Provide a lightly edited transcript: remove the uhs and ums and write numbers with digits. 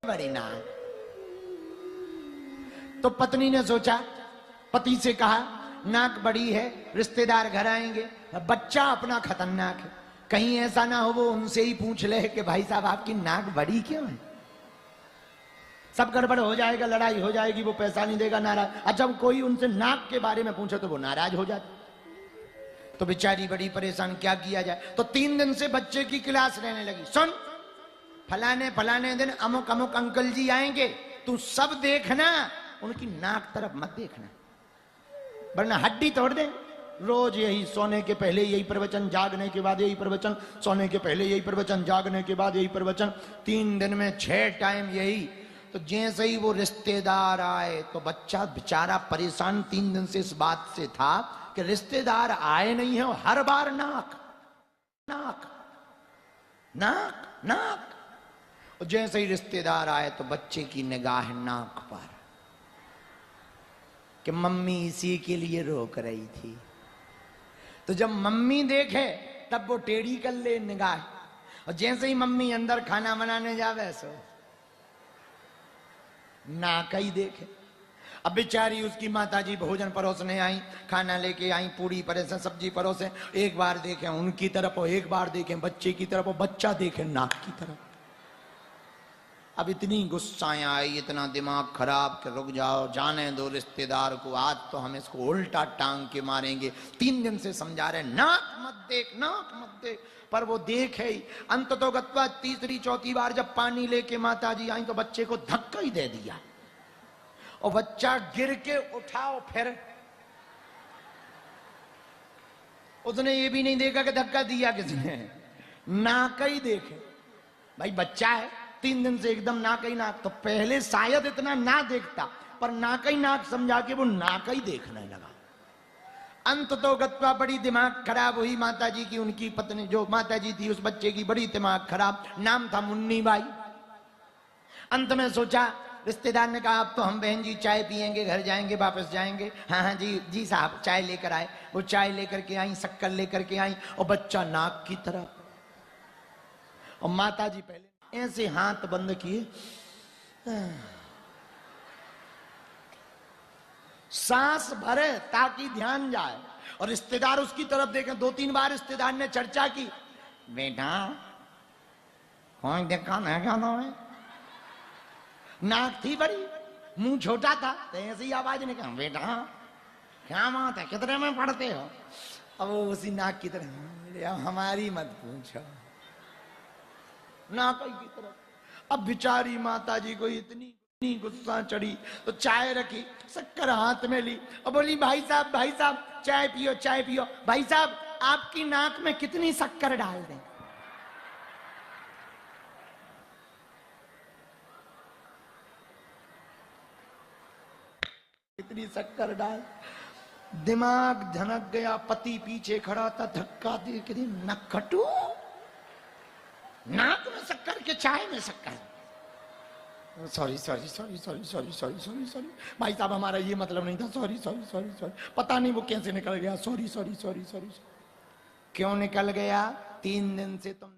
बड़ी नाक। तो पत्नी ने सोचा, पति से कहा नाक बड़ी है, रिश्तेदार घर आएंगे, बच्चा अपना खतरनाक है, कहीं ऐसा ना हो वो उनसे ही पूछ ले कि भाई साहब आपकी नाक बड़ी क्यों है। सब गड़बड़ हो जाएगा, लड़ाई हो जाएगी, वो पैसा नहीं देगा, नाराज। अच्छा जब कोई उनसे नाक के बारे में पूछे तो वो नाराज हो जाते। तो बेचारी बड़ी परेशान, क्या किया जाए। तो 3 दिन से बच्चे की क्लास रहने लगी। सुन, फलाने फलाने दिन अमुक अमुक अंकल जी आएंगे, तू सब देखना, उनकी नाक तरफ मत देखना वरना हड्डी तोड़ दे। रोज यही, सोने के पहले यही प्रवचन, जागने के बाद यही प्रवचन, सोने के पहले यही प्रवचन, जागने के बाद यही प्रवचन, 3 दिन में 6 टाइम यही। तो जैसे ही वो रिश्तेदार आए तो बच्चा बेचारा परेशान 3 दिन से इस बात से था कि रिश्तेदार आए नहीं है, हर बार नाक नाक नाक नाक। और जैसे ही रिश्तेदार आए तो बच्चे की निगाह नाक पर, कि मम्मी इसी के लिए रोक रही थी। तो जब मम्मी देखे तब वो टेढ़ी कर ले निगाह, और जैसे ही मम्मी अंदर खाना बनाने जावे सो नाक ही देखे। अब बेचारी उसकी माताजी भोजन परोसने आई, खाना लेके आई, पूरी परोसे, सब्जी परोसे, एक बार देखे उनकी तरफ और एक बार देखे बच्चे की तरफ, और बच्चा देखे नाक की तरफ। अब इतनी गुस्साएं आई, इतना दिमाग खराब कि रुक जाओ, जाने दो रिश्तेदार को, आज तो हम इसको उल्टा टांग के मारेंगे। 3 दिन से समझा रहे नाक मत देख, नाक मत देख, पर वो देखे ही। अंत तो गत्वा 3री 4थी बार जब पानी लेके माताजी आई तो बच्चे को धक्का ही दे दिया, और बच्चा गिर के उठाओ, फिर उसने ये भी नहीं देखा कि धक्का दिया किसने, नाक ही देखे। भाई बच्चा है, 3 दिन से एकदम नाक ही नाक। तो पहले शायद इतना ना देखता, पर नाक ही नाक समझा के वो नाक ही देखने लगा। अंत तो गत्वा बड़ी दिमाग खराब हुई माताजी की, उनकी पत्नी जो माताजी थी उस बच्चे की बड़ी दिमाग खराब, नाम था मुन्नी बाई। अंत में सोचा, रिश्तेदार ने कहा अब तो हम बहन जी चाय पियेंगे, घर जाएंगे, वापस जाएंगे। हाँ हाँ जी जी साहब, चाय लेकर आए। वो चाय लेकर के आई, शक्कर लेकर के आई, और बच्चा नाक की तरफ। और माताजी पहले ऐसे हाथ बंद किए, सांस भरे ताकि ध्यान जाए, और रिश्तेदार उसकी तरफ देखें। 2-3 बार रिश्तेदार ने चर्चा की, बेटा कौन देखा नहीं गाना है, नाक थी बड़ी, मुंह छोटा था, तो ऐसे ही आवाज निकला, बेटा क्या बात है, कितने में पढ़ते हो। अब वो उसी नाक की तरह, हमारी मत पूछो, नाक की तरफ। अब बेचारी माताजी को इतनी गुस्सा चढ़ी तो चाय रखी, शक्कर हाथ में ली और बोली भाई साहब चाय पियो, चाय पियो। भाई साहब आपकी नाक में कितनी शक्कर डाल दें। कितनी शक्कर डाल, दिमाग झनक गया। पति पीछे खड़ा था, धक्का दे के नकटू, नाक में शक्कर के चाय में शक्कर। सॉरी भाई साहब, हमारा ये मतलब नहीं था, सॉरी। पता नहीं वो कैसे निकल गया, सॉरी। क्यों निकल गया? 3 दिन से तुम